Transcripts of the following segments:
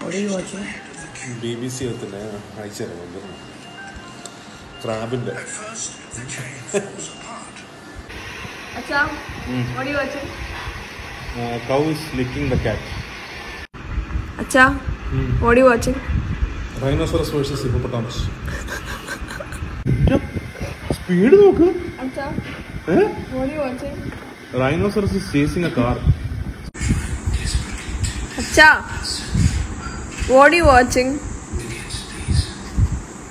What are you watching? BBC crab in there. Acha, what are you watching? Cow is licking the cat. Acha, what are you watching? Rhinoceros versus hippopotamus. Speed look. Acha, what are you watching? Rhinoceros is chasing a car. Acha, what are you watching?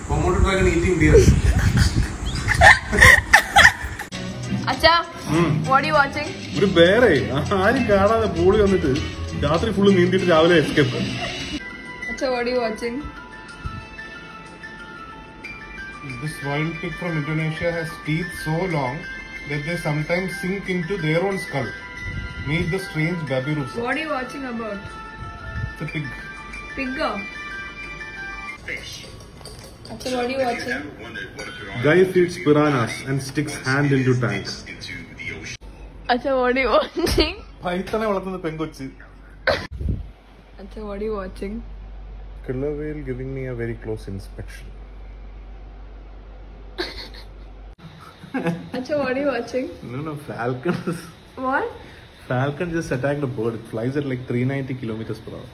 Komodo dragon eating deer. Acha, what are you watching? ഒരു ബേറെ ആരും കാണാതെ പൂളി വന്നിട്ട് രാത്രി full നീന്തിട്ട് രാവിലെ escape. Acha, what are you watching? This wild pig from Indonesia has teeth so long that they sometimes sink into their own skull. Meet the strange babirusa. What are you watching about? It's a pig. Pig? Acha, what are you watching? Guy feeds piranhas and sticks hand into tank. Acha, what are you watching? പൈത്തനെ വളർത്തുന്ന പെങ്കൊച്ച്. Acha, what are you watching? Killer whale giving me a very close inspection. Acha, what are you watching? No, falcon. What? Falcon just attacked a bird. It flies at like 390 kilometers per hour.